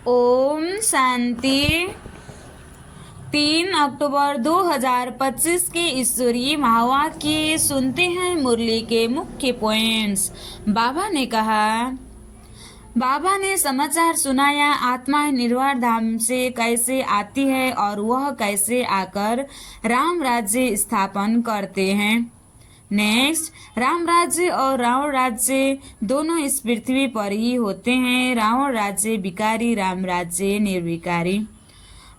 ओम शांति। 3 अक्टूबर 2025 के ईश्वरीय महावाक्य सुनते हैं। मुरली के मुख्य पॉइंट्स। बाबा ने समाचार सुनाया, आत्मा निर्वाण धाम से कैसे आती है और वह कैसे आकर राम राज्य स्थापन करते हैं। नेक्स्ट, राम राज्य और रावण राज्य दोनों इस पृथ्वी पर ही होते हैं। रावण राज्य विकारी, राम राज्य निर्विकारी।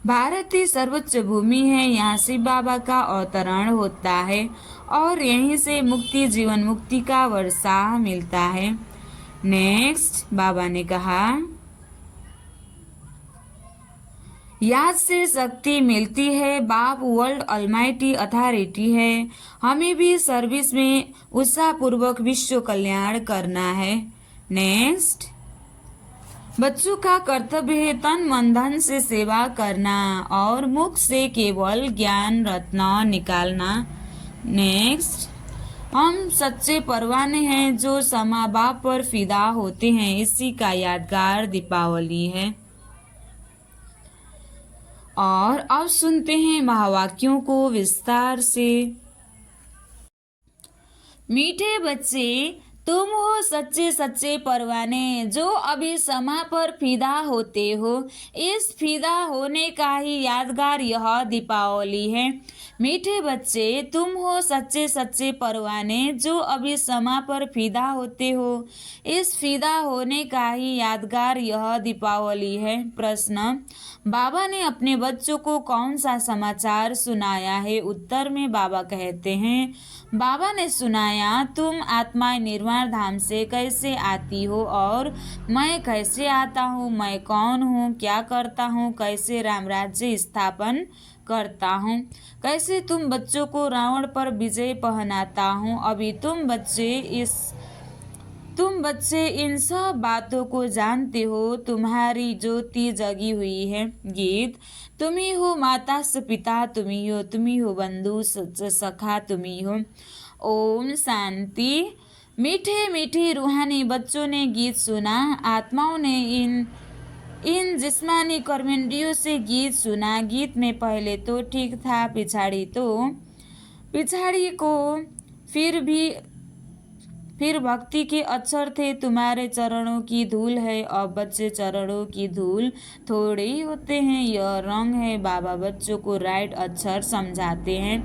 भारत ही सर्वोच्च भूमि है, यहाँ शिव बाबा का अवतरण होता है और यहीं से मुक्ति, जीवन मुक्ति का वर्षा मिलता है। नेक्स्ट, बाबा ने कहा, याद से शक्ति मिलती है। बाप वर्ल्ड ऑलमाइटी अथॉरिटी है। हमें भी सर्विस में उत्साहपूर्वक विश्व कल्याण करना है। नेक्स्ट, बच्चों का कर्तव्य है तन मन धन से सेवा करना और मुख से केवल ज्ञान रत्न निकालना। नेक्स्ट, हम सच्चे परवाने हैं जो समा बाप पर फिदा होते हैं। इसी का यादगार दीपावली है। और अब सुनते हैं महावाक्यों को विस्तार से। मीठे बच्चे, तुम हो सच्चे सच्चे परवाने जो अभी समा पर फिदा होते हो। इस फिदा होने का ही यादगार यह दीपावली है। मीठे बच्चे, तुम हो सच्चे सच्चे परवाने जो अभी समा पर फिदा होते हो। इस फिदा होने का ही यादगार यह दीपावली है। प्रश्न, बाबा ने अपने बच्चों को कौन सा समाचार सुनाया है? उत्तर में बाबा कहते हैं, बाबा ने सुनाया, तुम आत्मा निर्वाण धाम से कैसे आती हो और मैं कैसे आता हूँ, मैं कौन हूँ, क्या करता हूँ, कैसे राम राज्य स्थापन करता हूँ, कैसे तुम बच्चों को रावण पर विजय पहनाता हूँ। अभी तुम बच्चे इन सब बातों को जानते हो। तुम्हारी ज्योति जगी हुई है। गीत, तुम्ही हो माता से पिता, तुम्ही हो बंधु सखा, तुम्ही हो। ओम शांति। मीठे मीठे रूहानी बच्चों ने गीत सुना। आत्माओं ने इन जिस्मानी कर्मेंद्रियों से गीत सुना। गीत में पहले तो ठीक था, पिछाड़ी को फिर भक्ति के अक्षर थे। तुम्हारे चरणों की धूल है। अब बच्चे चरणों की धूल थोड़े ही होते हैं, यह रंग है। बाबा बच्चों को राइट अक्षर समझाते हैं।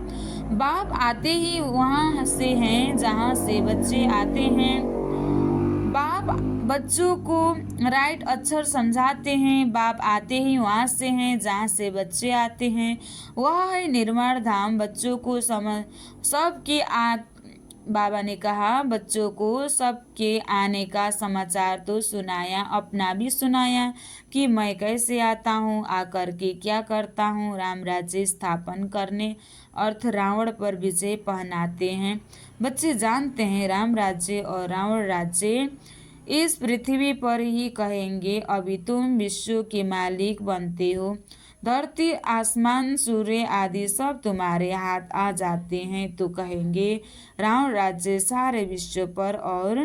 बाप आते ही वहाँ से हैं जहाँ से बच्चे आते हैं। बाप बच्चों को राइट अक्षर समझाते हैं। बाप आते ही वहाँ से हैं जहाँ से बच्चे आते हैं। वह है निर्वाण धाम। बच्चों को बाबा ने कहा, बच्चों को सबके आने का समाचार तो सुनाया, अपना भी सुनाया कि मैं कैसे आता हूँ, आकर के क्या करता हूँ। राम राज्य स्थापन करने अर्थ रावण पर विजय पहनाते हैं। बच्चे जानते हैं राम राज्य और रावण राज्य इस पृथ्वी पर ही कहेंगे। अभी तुम विश्व के मालिक बनते हो। धरती, आसमान, सूर्य आदि सब तुम्हारे हाथ आ जाते हैं तो कहेंगे राम राज्य सारे विश्व पर और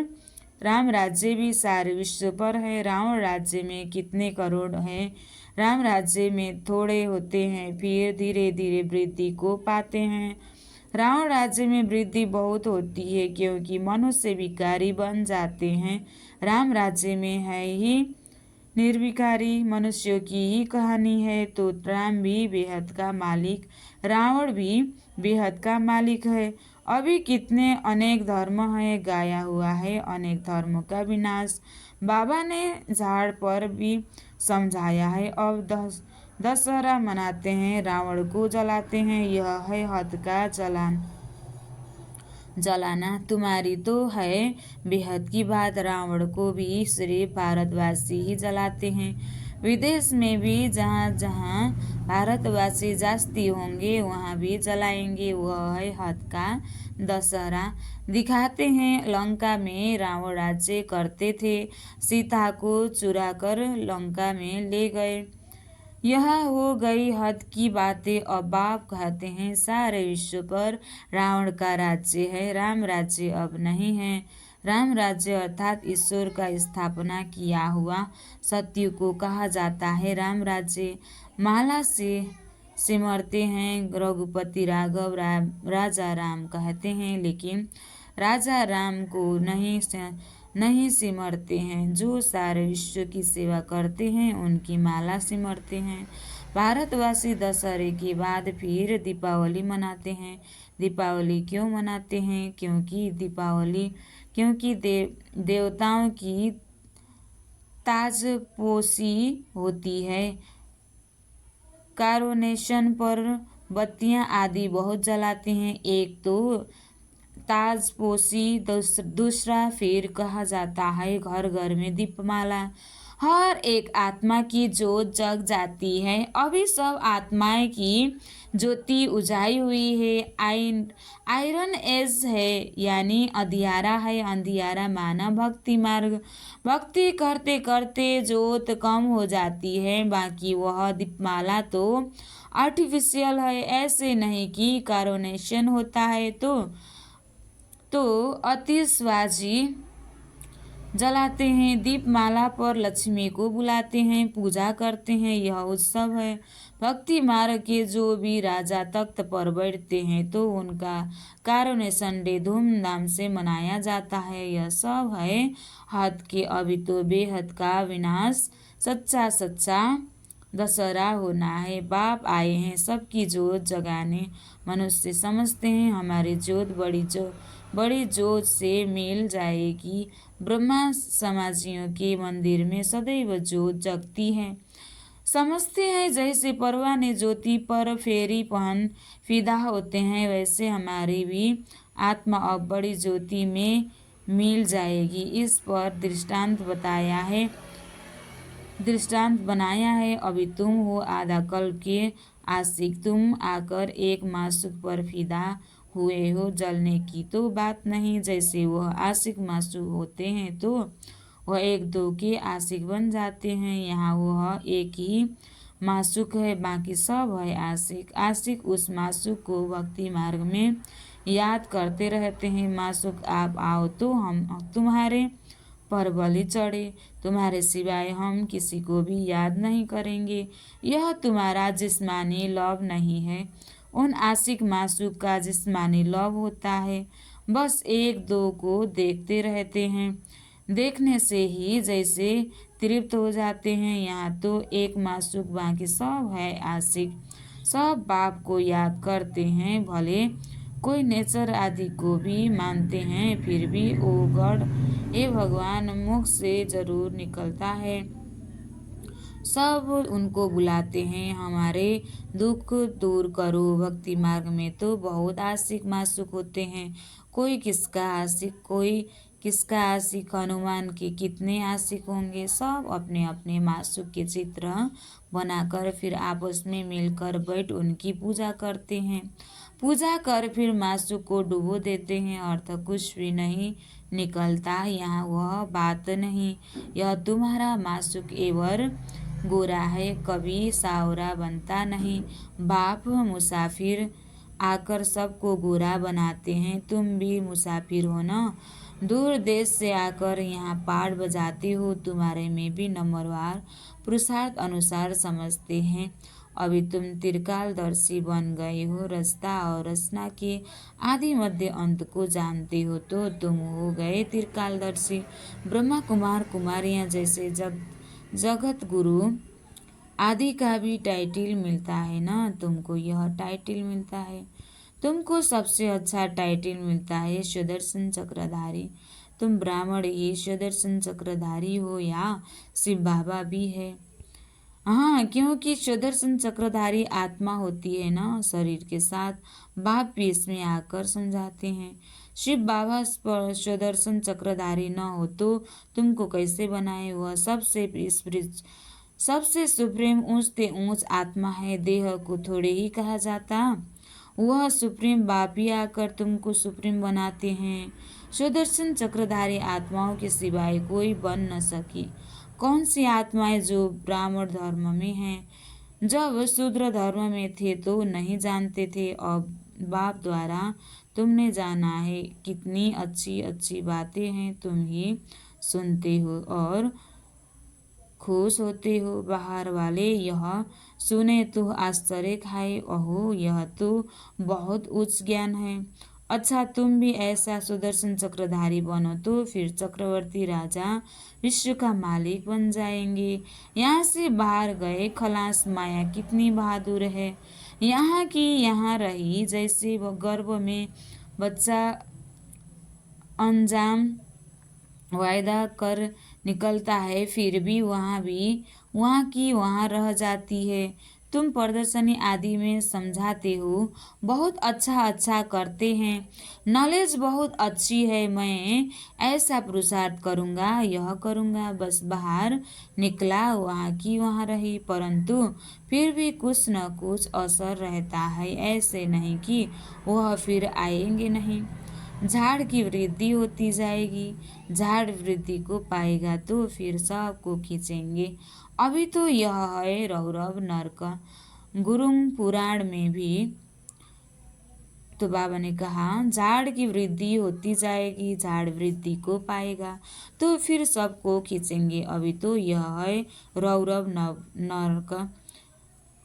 राम राज्य भी सारे विश्व पर है। रावण राज्य में कितने करोड़ हैं, राम राज्य में थोड़े होते हैं, फिर धीरे धीरे वृद्धि को पाते हैं। रावण राज्य में वृद्धि बहुत होती है क्योंकि मनुष्य विकारी बन जाते हैं। राम राज्य में है ही निर्विकारी मनुष्यों की ही कहानी है। तो राम भी बेहद का मालिक, रावण भी बेहद का मालिक है। अभी कितने अनेक धर्म है, गाया हुआ है अनेक धर्मों का विनाश। बाबा ने झाड़ पर भी समझाया है। अब दशहरा मनाते हैं, रावण को जलाते हैं, यह है हद का जलाना। तुम्हारी तो है बेहद की बात, रावण को भी सिर्फ भारतवासी ही जलाते हैं। विदेश में भी जहाँ जहाँ भारतवासी जास्ती होंगे वहाँ भी जलाएंगे, वह है हद का दशहरा। दिखाते हैं लंका में रावण राज्य करते थे, सीता को चुरा कर लंका में ले गए। यह हो गई हद की बातें। अब बाप कहते हैं सारे विश्व पर रावण का राज्य है, राम राज्य अब नहीं है। राम राज्य अर्थात ईश्वर का स्थापना किया हुआ सत्य को कहा जाता है। राम राज्य माला से सिमरते हैं, रघुपति राघव राजा राम कहते हैं, लेकिन राजा राम को नहीं सिमरते हैं। जो सारे विश्व की सेवा करते हैं उनकी माला सिमरते हैं। भारतवासी दशहरे के बाद फिर दीपावली मनाते हैं। दीपावली क्यों मनाते हैं? क्योंकि देवताओं की ताजपोशी होती है। कारोनेशन पर बत्तियां आदि बहुत जलाते हैं। एक तो ताजपोशी, दूसरा फिर कहा जाता है घर घर में दीपमाला। हर एक आत्मा की जोत जग जाती है। अभी सब आत्माएं की ज्योति उजाई हुई है। आयरन एज है, यानी अंधियारा है। अंधियारा माना भक्ति मार्ग। भक्ति करते करते जोत कम हो जाती है। बाकी वह दीपमाला तो आर्टिफिशियल है। ऐसे नहीं कि कारोनेशन होता है तो आतिशबाजी जलाते हैं। दीपमाला पर लक्ष्मी को बुलाते हैं, पूजा करते हैं। यह उत्सव है। भक्ति मार्ग के जो भी राजा तख्त पर बैठते हैं तो उनका कारोनेशन डे धूमधाम से मनाया जाता है। यह सब है हद के अभी तो बेहद का विनाश। सच्चा दशहरा होना है। बाप आए हैं सबकी जोत जगाने। मनुष्य समझते हैं हमारी जोत बड़ी जोत से मिल जाएगी। ब्रह्मा समाजियों के मंदिर में सदैव जोत जगती है। समझते हैं जैसे परवाने ज्योति पर फेरी पहन फिदा होते हैं, वैसे हमारी भी आत्मा अब बड़ी ज्योति में मिल जाएगी। इस पर दृष्टांत बनाया है। अभी तुम हो आधा कल्प के आशिक, तुम आकर एक मासूक पर फिदा हुए हो। जलने की तो बात नहीं। जैसे वह आशिक मासूक होते हैं तो वह एक दो के आशिक बन जाते हैं। यहाँ वह एक ही मासूक है, बाकी सब है आशिक। आशिक उस मासूक को भक्ति मार्ग में याद करते रहते हैं। मासूक आप आओ तो हम तुम्हारे पर बलि चढ़े, तुम्हारे सिवाय हम किसी को भी याद नहीं करेंगे। यह तुम्हारा जिस्मानी लव नहीं है, उन आशिक मासूक का जिस्मानी लव होता है। बस एक दो को देखते रहते हैं, देखने से ही जैसे तृप्त हो जाते हैं। यहाँ तो एक मासूक, बाकी सब है आशिक। सब बाप को याद करते हैं, भले कोई नेचर आदि को भी मानते हैं, फिर भी ओ गॉड, हे भगवान, मुख से जरूर निकलता है। सब उनको बुलाते हैं, हमारे दुख दूर करो। भक्ति मार्ग में तो बहुत आशिक मासूक होते हैं। कोई किसका आशिक, हनुमान के कितने आशिक होंगे। सब अपने अपने मासूक के चित्र बनाकर फिर आपस में मिलकर बैठ उनकी पूजा करते हैं। पूजा कर फिर मासूक को डुबो देते हैं। अर्थ कुछ भी नहीं निकलता। यहाँ वह बात नहीं। यह तुम्हारा मासूक एवर गोरा है, कभी सावरा बनता नहीं। बाप मुसाफिर आकर सबको गोरा बनाते हैं। तुम भी मुसाफिर हो ना, दूर देश से आकर यहाँ पाठ बजाते हो। तुम्हारे में भी नंबरवार पुरुषार्थ अनुसार समझते हैं। अभी तुम त्रिकालदर्शी बन गए हो। रचता और रचना के आदि मध्य अंत को जानते हो तो तुम हो गए त्रिकालदर्शी। ब्रह्मा कुमार कुमारियाँ जैसे जगत गुरु आदि का भी टाइटिल मिलता है ना। तुमको यह टाइटिल मिलता है, तुमको सबसे अच्छा टाइटिल मिलता है सुदर्शन चक्रधारी। तुम ब्राह्मण ही सुदर्शन चक्रधारी हो या शिव बाबा भी है? हाँ, क्योंकि सुदर्शन चक्रधारी आत्मा होती है ना शरीर के साथ। बाप भी इसमें आकर समझाते हैं। शिव बाबा सुदर्शन चक्रधारी न हो तो तुमको कैसे बनाए? वह सबसे सुप्रीम ऊंचते ऊंच आत्मा है। देह को थोड़े ही कहा जाता। वह सुप्रीम बाप ही आकर तुमको सुप्रीम बनाते हैं। सुदर्शन चक्रधारी आत्माओं के सिवाय कोई बन न सकी। कौन सी आत्माएं जो ब्राह्मण धर्म में हैं? जब शूद्र धर्म में थे तो नहीं जानते थे। अब बाप द्वारा तुमने जाना है। कितनी अच्छी अच्छी बातें हैं, तुम ही सुनते हो और खुश होते हो। बाहर वाले यह सुने तो आश्चर्य खाए, ओहो यह तो बहुत उच्च ज्ञान है। अच्छा, तुम भी ऐसा सुदर्शन चक्रधारी बनो तो फिर चक्रवर्ती राजा विश्व का मालिक बन जाएंगे। यहाँ से बाहर गए खलास माया कितनी बहादुर है, यहाँ की यहाँ रही, जैसे वो गर्भ में बच्चा अंजाम वायदा कर निकलता है, फिर भी वहाँ की वहाँ रह जाती है। तुम प्रदर्शनी आदि में समझाते हो, बहुत अच्छा करते हैं, नॉलेज बहुत अच्छी है। मैं ऐसा पुरुषार्थ करूँगा, यह करूँगा। बस बाहर निकला, वहाँ की वहाँ रही, परंतु फिर भी कुछ न कुछ असर रहता है। ऐसे नहीं कि वह फिर आएंगे नहीं। झाड़ की वृद्धि होती जाएगी, झाड़ वृद्धि को पाएगा तो फिर सबको खींचेंगे। अभी तो यह है रौरव नरक। गुरुंग पुराण में भी तो बाबा ने कहा झाड़ की वृद्धि होती जाएगी, झाड़ वृद्धि को पाएगा तो फिर सबको खींचेंगे। अभी तो यह है रौरव नरक।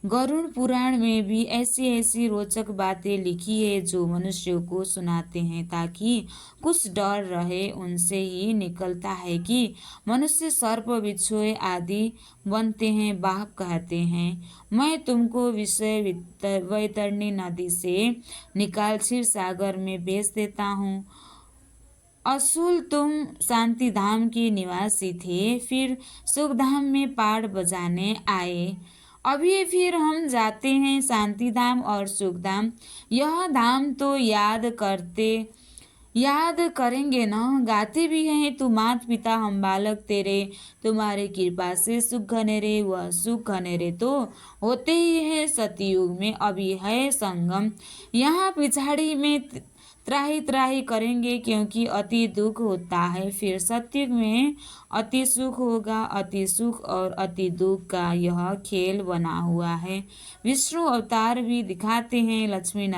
गरुड़ पुराण में भी ऐसी ऐसी रोचक बातें लिखी है जो मनुष्यों को सुनाते हैं ताकि कुछ डर रहे। उनसे ही निकलता है कि मनुष्य सर्प बिच्छू आदि बनते हैं, बाप कहते हैं। मैं तुमको विषय वैतरणी नदी से निकाल क्षीर सागर में भेज देता हूँ। असूल तुम शांति धाम के निवासी थे, फिर सुखधाम में पाठ बजाने आए। अभी फिर हम जाते हैं शांति धाम और सुखधाम। यह धाम तो याद करेंगे न, गाते भी हैं। तू मात पिता हम बालक तेरे, तुम्हारे कृपा से सुख घनेरे। वह सुख घनेरे तो होते ही है सतयुग में, अभी है संगम। यहाँ पिछाड़ी में त्राही त्राही करेंगे क्योंकि अति दुख होता है, फिर सतयुग में अति सुख होगा। अति सुख और अति दुख का यह खेल बना हुआ है। विष्णु अवतार भी दिखाते हैं लक्ष्मी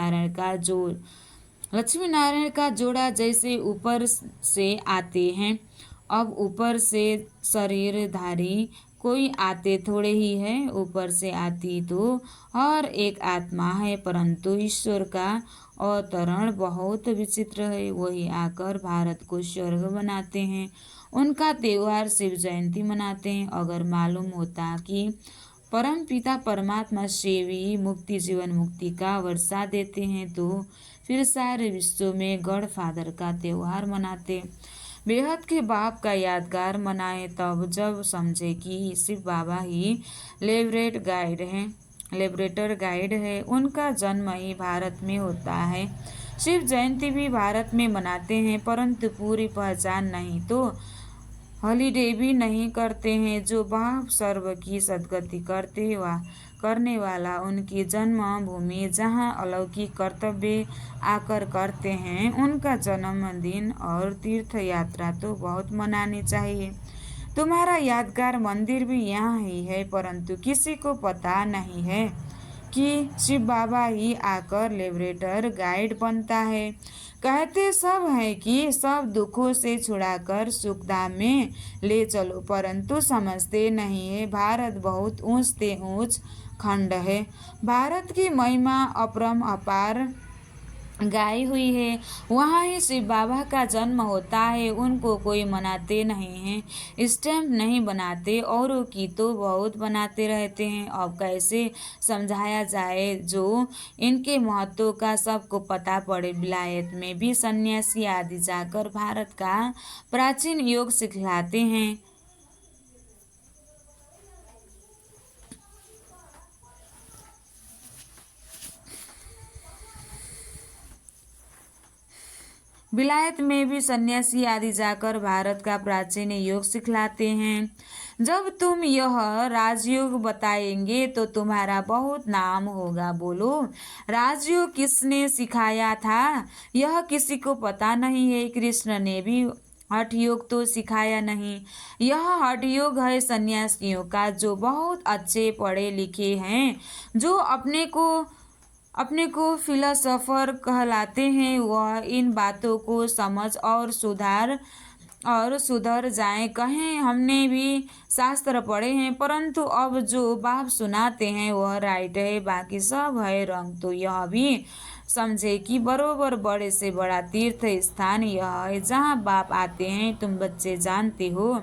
नारायण का जोड़ा जैसे ऊपर से आते हैं। अब ऊपर से शरीरधारी कोई आते थोड़े ही है, ऊपर से आती तो हर एक आत्मा है, परंतु ईश्वर का अवतरण बहुत विचित्र है। वही आकर भारत को स्वर्ग बनाते हैं। उनका त्योहार शिव जयंती मनाते हैं। अगर मालूम होता कि परम पिता परमात्मा से भी मुक्ति जीवन मुक्ति का वर्षा देते हैं तो फिर सारे विश्व में गॉड फादर का त्योहार मनाते, बेहद के बाप का यादगार मनाए। तब जब समझे कि शिव बाबा ही लिबरेटर गाइड है, उनका जन्म ही भारत में होता है। शिव जयंती भी भारत में मनाते हैं, परंतु पूरी पहचान नहीं तो हॉलीडे भी नहीं करते हैं। जो बाप सर्व की सदगति करने वाला उनकी जन्मभूमि जहाँ अलौकिक कर्तव्य आकर करते हैं, उनका जन्मदिन और तीर्थ यात्रा तो बहुत मनानी चाहिए। तुम्हारा यादगार मंदिर भी यहाँ ही है, परंतु किसी को पता नहीं है कि शिव बाबा ही आकर लिबरेटर गाइड बनता है। कहते सब है कि सब दुखों से छुड़ाकर सुखधाम में ले चलो, परंतु समझते नहीं है भारत बहुत ऊंच से ऊंच खंड है। भारत की महिमा अपरम अपार गाई हुई है, वहाँ ही शिव बाबा का जन्म होता है। उनको कोई मनाते नहीं हैं, स्टैम्प नहीं बनाते, औरों की तो बहुत बनाते रहते हैं। अब कैसे समझाया जाए जो इनके महत्व का सबको पता पड़े। विलायत में भी सन्यासी आदि जाकर भारत का प्राचीन योग सिखलाते हैं। विलायत में भी सन्यासी आदि जाकर भारत का प्राचीन योग सिखलाते हैं। जब तुम यह राजयोग बताएंगे तो तुम्हारा बहुत नाम होगा। बोलो, राजयोग किसने सिखाया था? यह किसी को पता नहीं है। कृष्ण ने भी हठ योग तो सिखाया नहीं। यह हठ योग है सन्यासियों का, जो बहुत अच्छे पढ़े लिखे हैं, जो अपने को अपने को फिलोसोफर कहलाते हैं। वह इन बातों को समझ और सुधर जाएं। कहें हमने भी शास्त्र पढ़े हैं, परंतु अब जो बाप सुनाते हैं वह राइट है, बाकी सब है रंग। तो यह भी समझे कि बरोबर बड़े से बड़ा तीर्थ स्थान यह है जहाँ बाप आते हैं। तुम बच्चे जानते हो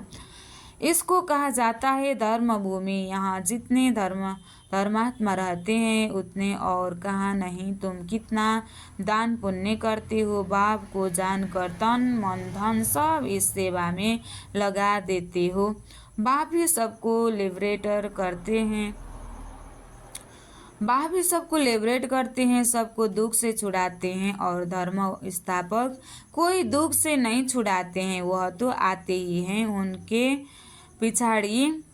इसको कहा जाता है धर्म भूमि। यहाँ जितने धर्मात्मा रहते हैं उतने और कहाँ नहीं। तुम कितना दान पुण्य करते हो, बाप को जानकर तन मन धन सब इस सेवा में लगा देते हो। बाप ही सबको लिबरेट करते हैं, सबको दुख से छुड़ाते हैं, और धर्म स्थापक कोई दुख से नहीं छुड़ाते हैं, वह तो आते ही हैं। उनके पिछाड़ी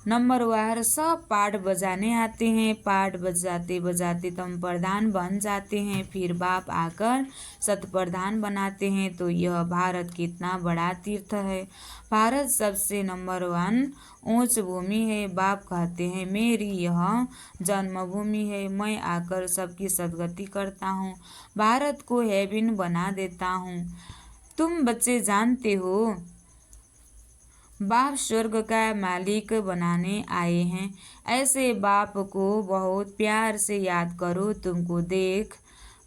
नंबरवार सब पाठ बजाने आते हैं। पाठ बजाते बजाते तुम प्रधान बन जाते हैं, फिर बाप आकर शतप्रधान बनाते हैं। तो यह भारत कितना बड़ा तीर्थ है। भारत सबसे नंबर 1 ऊंच भूमि है। बाप कहते हैं मेरी यह जन्मभूमि है, मैं आकर सबकी सदगति करता हूँ, भारत को हेवन बना देता हूँ। तुम बच्चे जानते हो बाप स्वर्ग का मालिक बनाने आए हैं। ऐसे बाप को बहुत प्यार से याद करो, तुमको देख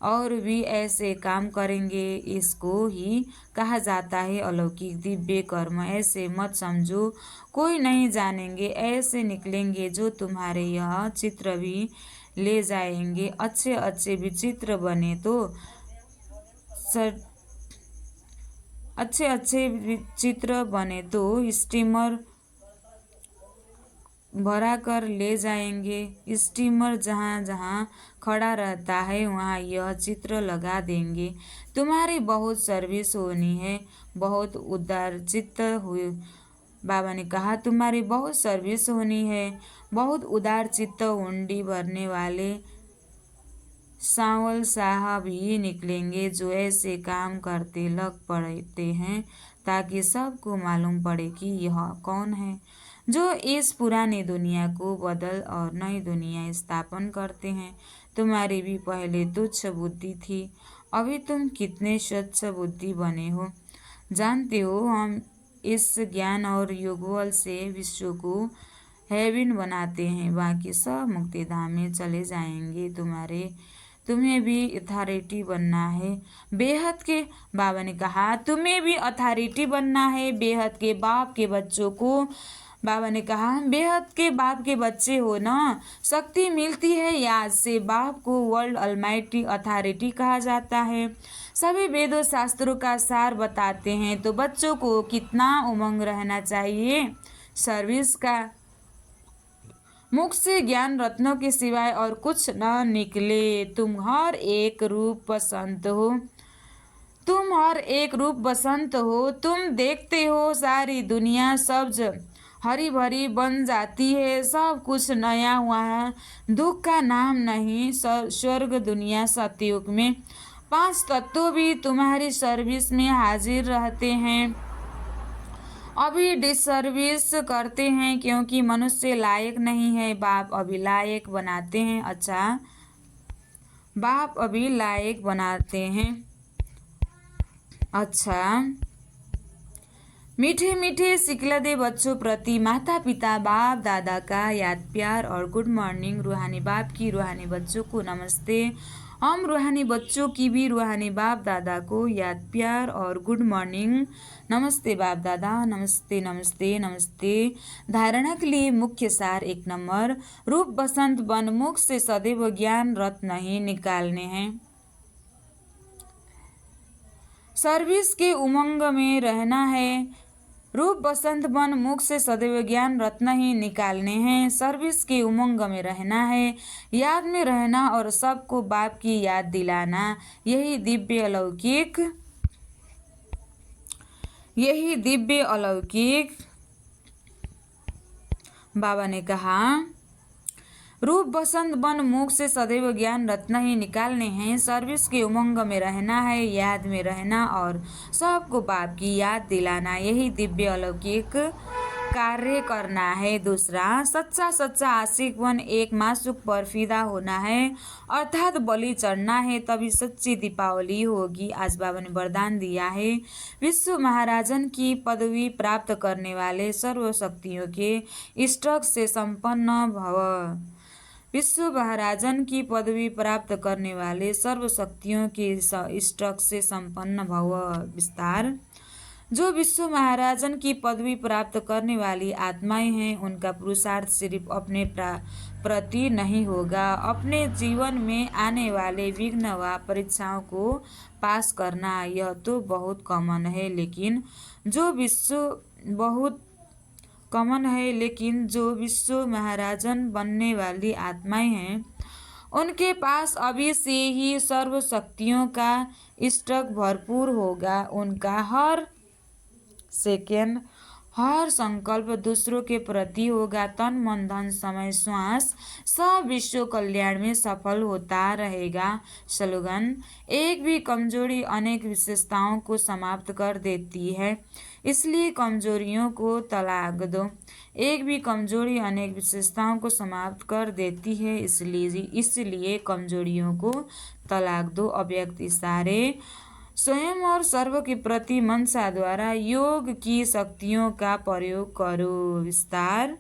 और भी ऐसे काम करेंगे। इसको ही कहा जाता है अलौकिक दिव्य कर्म। ऐसे मत समझो कोई नहीं जानेंगे, ऐसे निकलेंगे जो तुम्हारे यह चित्र भी ले जाएंगे। अच्छे अच्छे विचित्र बने तो स्टीमर भरा कर ले जाएंगे। स्टीमर जहाँ जहाँ खड़ा रहता है वहाँ यह चित्र लगा देंगे। तुम्हारी बहुत सर्विस होनी है, बहुत उदारचित्त हुए। बाबा ने कहा तुम्हारी बहुत सर्विस होनी है, बहुत उदारचित्त हुंडी भरने वाले सांवल शाह भी निकलेंगे जो ऐसे काम करते लग पड़ते हैं ताकि सबको मालूम पड़े कि यह कौन है जो इस पुरानी दुनिया को बदल और नई दुनिया स्थापन करते हैं। तुम्हारी भी पहले तुच्छ बुद्धि थी, अभी तुम कितने स्वच्छ बुद्धि बने हो। जानते हो हम इस ज्ञान और योगबल से विश्व को हेवन बनाते हैं, बाकी सब मुक्ति धाम में चले जाएंगे। तुम्हें भी अथॉरिटी बनना है बेहद के। बाबा ने कहा तुम्हें भी अथॉरिटी बनना है बेहद के बाप के बच्चों को। बाबा ने कहा बेहद के बाप के बच्चे हो ना, शक्ति मिलती है याद से। बाप को वर्ल्ड अलमाइटी अथॉरिटी कहा जाता है, सभी वेदों शास्त्रों का सार बताते हैं। तो बच्चों को कितना उमंग रहना चाहिए सर्विस का। मुख से ज्ञान रत्नों के सिवाय और कुछ न निकले। तुम हर एक रूप बसंत हो। तुम देखते हो सारी दुनिया सब्ज हरी भरी बन जाती है, सब कुछ नया हुआ है, दुख का नाम नहीं। स्वर्ग दुनिया सतयुग में 5 तत्व भी तुम्हारी सर्विस में हाजिर रहते हैं, अभी डिसर्विस करते हैं क्योंकि मनुष्य लायक नहीं है। बाप अभी लायक बनाते हैं। अच्छा, बाप अभी लायक बनाते हैं। अच्छा, मीठे मीठे सिकलदे बच्चों प्रति माता पिता बाप दादा का याद प्यार और गुड मॉर्निंग। रूहानी बाप की रूहानी बच्चों को नमस्ते। हम रूहानी बच्चों की भी रूहानी बाप दादा को याद प्यार और गुड मॉर्निंग। नमस्ते बाप दादा, नमस्ते नमस्ते नमस्ते। धारणा के लिए मुख्य सार 1 नंबर, रूप बसंत बन मुख से सदैव ज्ञान रत्न ही निकालने हैं। सर्विस के उमंग में रहना है। रूप बसंत बन मुख से सदैव ज्ञान रत्न ही निकालने हैं। सर्विस के उमंग में रहना है, याद में रहना और सबको बाप की याद दिलाना। यही दिव्य अलौकिक। बाबा ने कहा रूप बसंत बन मुख से सदैव ज्ञान रत्न ही निकालने हैं। सर्विस के उमंग में रहना है, याद में रहना और सबको बाप की याद दिलाना। यही दिव्य अलौकिक कार्य करना है। दूसरा, सच्चा सच्चा आशिक बन एक मासूक पर फिदा होना है, अर्थात बलि चढ़ना है, तभी सच्ची दीपावली होगी। आज बाबा ने वरदान दिया है, विश्व महाराजन की पदवी प्राप्त करने वाले सर्वशक्तियों के इष्टक से संपन्न भव। विश्व महाराजन की पदवी प्राप्त करने वाले सर्वशक्तियों के इष्टक से संपन्न भव। विस्तार, जो विश्व महाराजन की पदवी प्राप्त करने वाली आत्माएं हैं, उनका पुरुषार्थ सिर्फ अपने प्रति नहीं होगा, अपने जीवन में आने वाले विघ्न व परीक्षाओं को पास करना। यह तो बहुत कॉमन है, लेकिन जो विश्व महाराजन बनने वाली आत्माएं हैं, उनके पास अभी से ही सर्व शक्तियों का स्टॉक भरपूर होगा। उनका हर सेकेंड, हर संकल्प दूसरों के प्रति होगा। तन मन धन समय श्वास सब विश्व कल्याण में सफल होता रहेगा। स्लोगन, एक भी कमजोरी अनेक विशेषताओं को समाप्त कर देती है, इसलिए कमजोरियों को तलाक दो। एक भी कमजोरी अनेक विशेषताओं को समाप्त कर देती है, इसलिए कमजोरियों को तलाक दो। अव्यक्त इशारे, स्वयं और सर्व के प्रति मनसा द्वारा योग की शक्तियों का प्रयोग करो। विस्तार,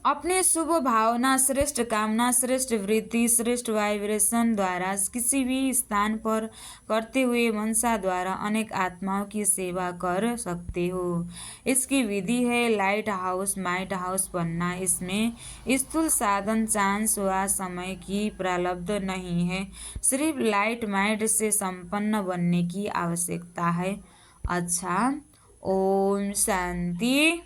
अपने शुभ भावना, श्रेष्ठ कामना, श्रेष्ठ वृत्ति, श्रेष्ठ वाइब्रेशन द्वारा किसी भी स्थान पर करते हुए मनसा द्वारा अनेक आत्माओं की सेवा कर सकते हो। इसकी विधि है लाइट हाउस माइट हाउस बनना। इसमें स्थूल साधन, चांस व समय की प्रारब्ध नहीं है, सिर्फ लाइट माइट से संपन्न बनने की आवश्यकता है। अच्छा, ओम शांति।